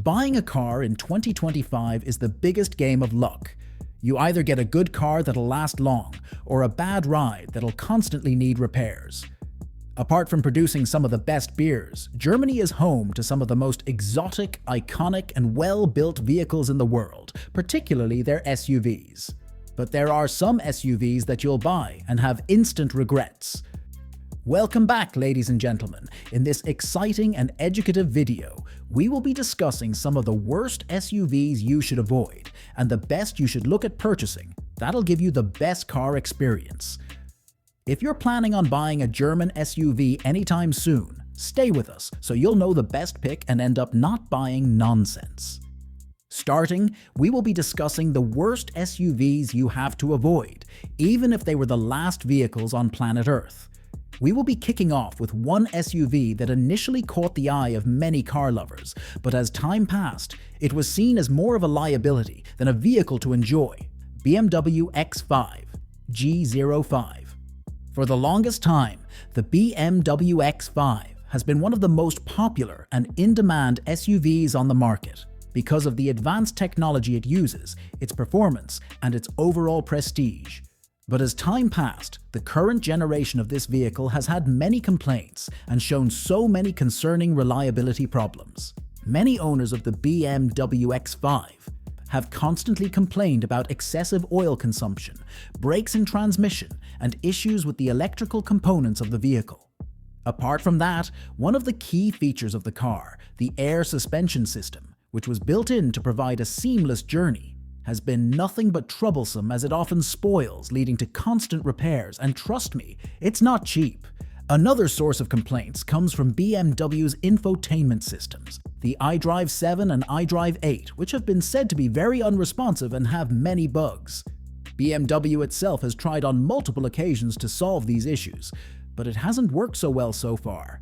Buying a car in 2025 is the biggest game of luck. You either get a good car that'll last long, or a bad ride that'll constantly need repairs. Apart from producing some of the best beers, Germany is home to some of the most exotic, iconic, and well-built vehicles in the world, particularly their SUVs. But there are some SUVs that you'll buy and have instant regrets. Welcome back, ladies and gentlemen. In this exciting and educative video, we will be discussing some of the worst SUVs you should avoid and the best you should look at purchasing that'll give you the best car experience. If you're planning on buying a German SUV anytime soon, stay with us so you'll know the best pick and end up not buying nonsense. Starting, we will be discussing the worst SUVs you have to avoid, even if they were the last vehicles on planet Earth. We will be kicking off with one SUV that initially caught the eye of many car lovers, but as time passed, it was seen as more of a liability than a vehicle to enjoy: BMW X5 G05. For the longest time, the BMW X5 has been one of the most popular and in-demand SUVs on the market because of the advanced technology it uses, its performance, and its overall prestige. But as time passed, the current generation of this vehicle has had many complaints and shown so many concerning reliability problems. Many owners of the BMW X5 have constantly complained about excessive oil consumption, breaks in transmission, and issues with the electrical components of the vehicle. Apart from that, one of the key features of the car, the air suspension system, which was built in to provide a seamless journey, has been nothing but troublesome as it often spoils, leading to constant repairs, and trust me, it's not cheap. Another source of complaints comes from BMW's infotainment systems, the iDrive 7 and iDrive 8, which have been said to be very unresponsive and have many bugs. BMW itself has tried on multiple occasions to solve these issues, but it hasn't worked so well so far.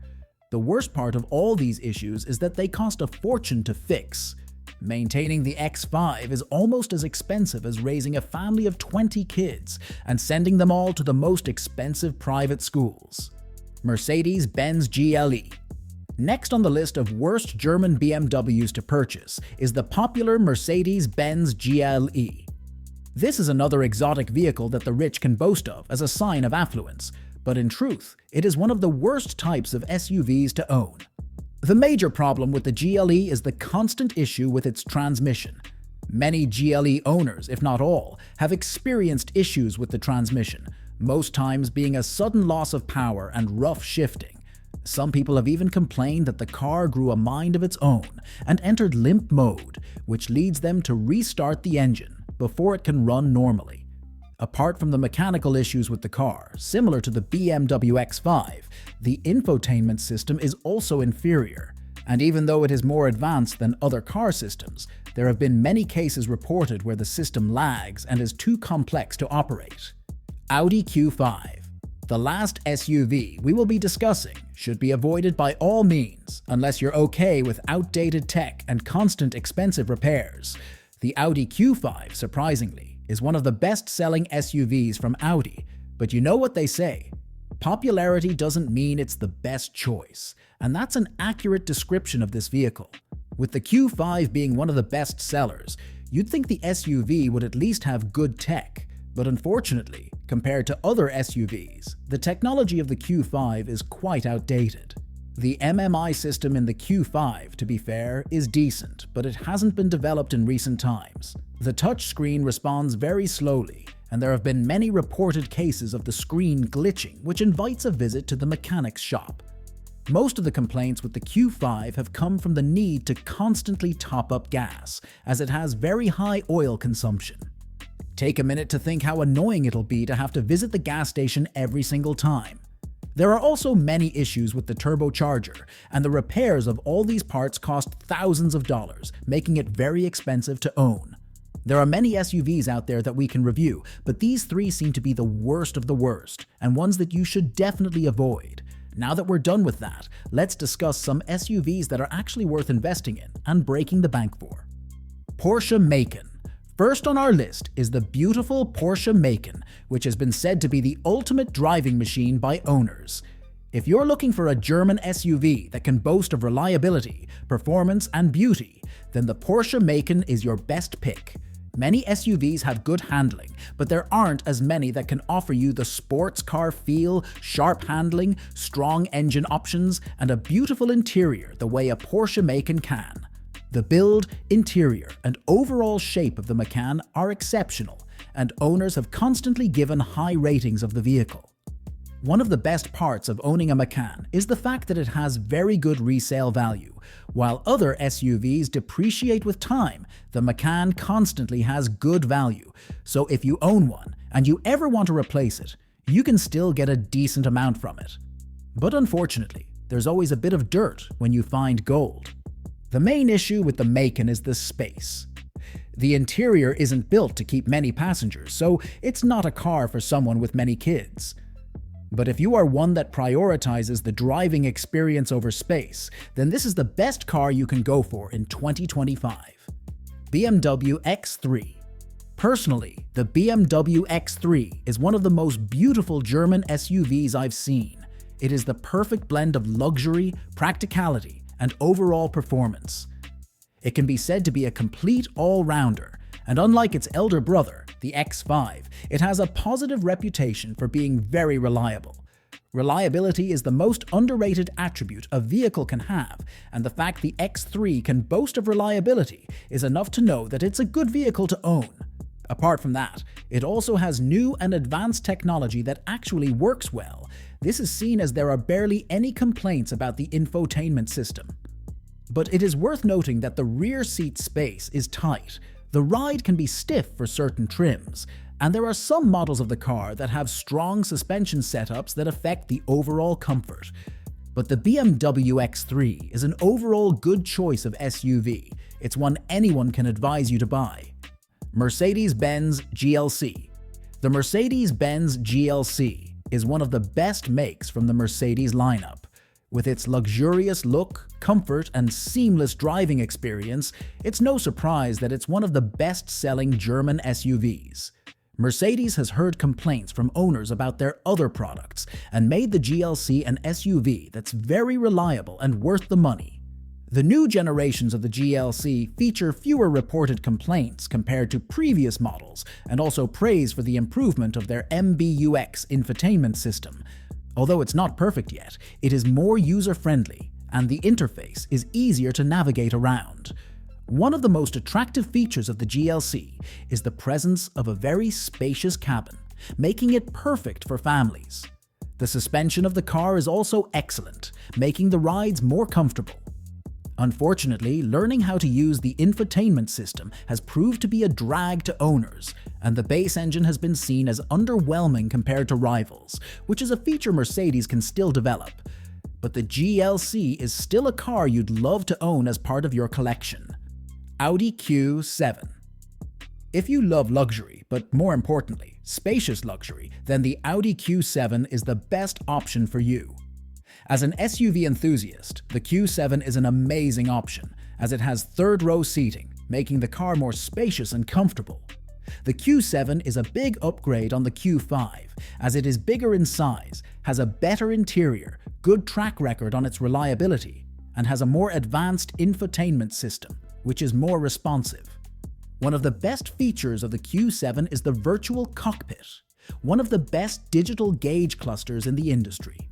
The worst part of all these issues is that they cost a fortune to fix. Maintaining the X5 is almost as expensive as raising a family of 20 kids and sending them all to the most expensive private schools. Mercedes-Benz GLE. Next on the list of worst German BMWs to purchase is the popular Mercedes-Benz GLE. This is another exotic vehicle that the rich can boast of as a sign of affluence, but in truth, it is one of the worst types of SUVs to own. The major problem with the GLE is the constant issue with its transmission. Many GLE owners, if not all, have experienced issues with the transmission, most times being a sudden loss of power and rough shifting. Some people have even complained that the car grew a mind of its own and entered limp mode, which leads them to restart the engine before it can run normally. Apart from the mechanical issues with the car, similar to the BMW X5, the infotainment system is also inferior, and even though it is more advanced than other car systems, there have been many cases reported where the system lags and is too complex to operate. Audi Q5. The last SUV we will be discussing should be avoided by all means unless you're okay with outdated tech and constant expensive repairs. The Audi Q5, surprisingly, is one of the best-selling SUVs from Audi, but you know what they say: popularity doesn't mean it's the best choice, and that's an accurate description of this vehicle. With the Q5 being one of the best sellers, you'd think the SUV would at least have good tech, but unfortunately, compared to other SUVs, the technology of the Q5 is quite outdated. The MMI system in the Q5, to be fair, is decent, but it hasn't been developed in recent times. The touchscreen responds very slowly, and there have been many reported cases of the screen glitching, which invites a visit to the mechanic's shop. Most of the complaints with the Q5 have come from the need to constantly top up gas, as it has very high oil consumption. Take a minute to think how annoying it'll be to have to visit the gas station every single time. There are also many issues with the turbocharger, and the repairs of all these parts cost thousands of dollars, making it very expensive to own. There are many SUVs out there that we can review, but these three seem to be the worst of the worst, and ones that you should definitely avoid. Now that we're done with that, let's discuss some SUVs that are actually worth investing in and breaking the bank for. Porsche Macan. First on our list is the beautiful Porsche Macan, which has been said to be the ultimate driving machine by owners. If you're looking for a German SUV that can boast of reliability, performance, and beauty, then the Porsche Macan is your best pick. Many SUVs have good handling, but there aren't as many that can offer you the sports car feel, sharp handling, strong engine options, and a beautiful interior the way a Porsche Macan can. The build, interior, and overall shape of the Macan are exceptional, and owners have constantly given high ratings of the vehicle. One of the best parts of owning a Macan is the fact that it has very good resale value. While other SUVs depreciate with time, the Macan constantly has good value. So if you own one and you ever want to replace it, you can still get a decent amount from it. But unfortunately, there's always a bit of dirt when you find gold. The main issue with the Macan is the space. The interior isn't built to keep many passengers, so it's not a car for someone with many kids. But if you are one that prioritizes the driving experience over space, then this is the best car you can go for in 2025. BMW X3. Personally, the BMW X3 is one of the most beautiful German SUVs I've seen. It is the perfect blend of luxury, practicality, and overall performance. It can be said to be a complete all-rounder, and unlike its elder brother, the X5, it has a positive reputation for being very reliable. Reliability is the most underrated attribute a vehicle can have, and the fact the X3 can boast of reliability is enough to know that it's a good vehicle to own. Apart from that, it also has new and advanced technology that actually works well. This is seen as there are barely any complaints about the infotainment system. But it is worth noting that the rear seat space is tight. The ride can be stiff for certain trims, and there are some models of the car that have strong suspension setups that affect the overall comfort. But the BMW X3 is an overall good choice of SUV. It's one anyone can advise you to buy. Mercedes-Benz GLC. The Mercedes-Benz GLC is one of the best makes from the Mercedes lineup. With its luxurious look, comfort, and seamless driving experience, it's no surprise that it's one of the best-selling German SUVs. Mercedes has heard complaints from owners about their other products and made the GLC an SUV that's very reliable and worth the money. The new generations of the GLC feature fewer reported complaints compared to previous models, and also praise for the improvement of their MBUX infotainment system. Although it's not perfect yet, it is more user-friendly, and the interface is easier to navigate around. One of the most attractive features of the GLC is the presence of a very spacious cabin, making it perfect for families. The suspension of the car is also excellent, making the rides more comfortable. Unfortunately, learning how to use the infotainment system has proved to be a drag to owners, and the base engine has been seen as underwhelming compared to rivals, which is a feature Mercedes can still develop. But the GLC is still a car you'd love to own as part of your collection. Audi Q7. If you love luxury, but more importantly, spacious luxury, then the Audi Q7 is the best option for you. As an SUV enthusiast, the Q7 is an amazing option, as it has third-row seating, making the car more spacious and comfortable. The Q7 is a big upgrade on the Q5, as it is bigger in size, has a better interior, good track record on its reliability, and has a more advanced infotainment system, which is more responsive. One of the best features of the Q7 is the virtual cockpit, one of the best digital gauge clusters in the industry.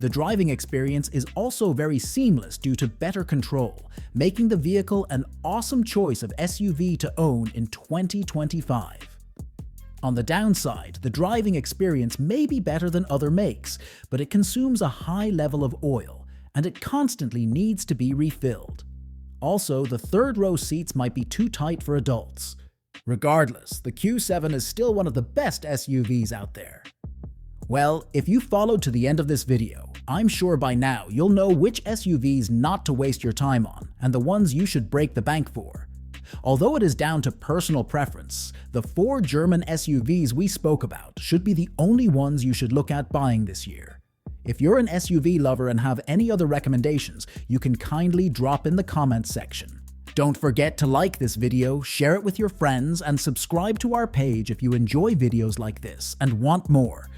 The driving experience is also very seamless due to better control, making the vehicle an awesome choice of SUV to own in 2025. On the downside, the driving experience may be better than other makes, but it consumes a high level of oil, and it constantly needs to be refilled. Also, the third-row seats might be too tight for adults. Regardless, the Q7 is still one of the best SUVs out there. Well, if you followed to the end of this video, I'm sure by now you'll know which SUVs not to waste your time on and the ones you should break the bank for. Although it is down to personal preference, the 4 German SUVs we spoke about should be the only ones you should look at buying this year. If you're an SUV lover and have any other recommendations, you can kindly drop in the comments section. Don't forget to like this video, share it with your friends, and subscribe to our page if you enjoy videos like this and want more.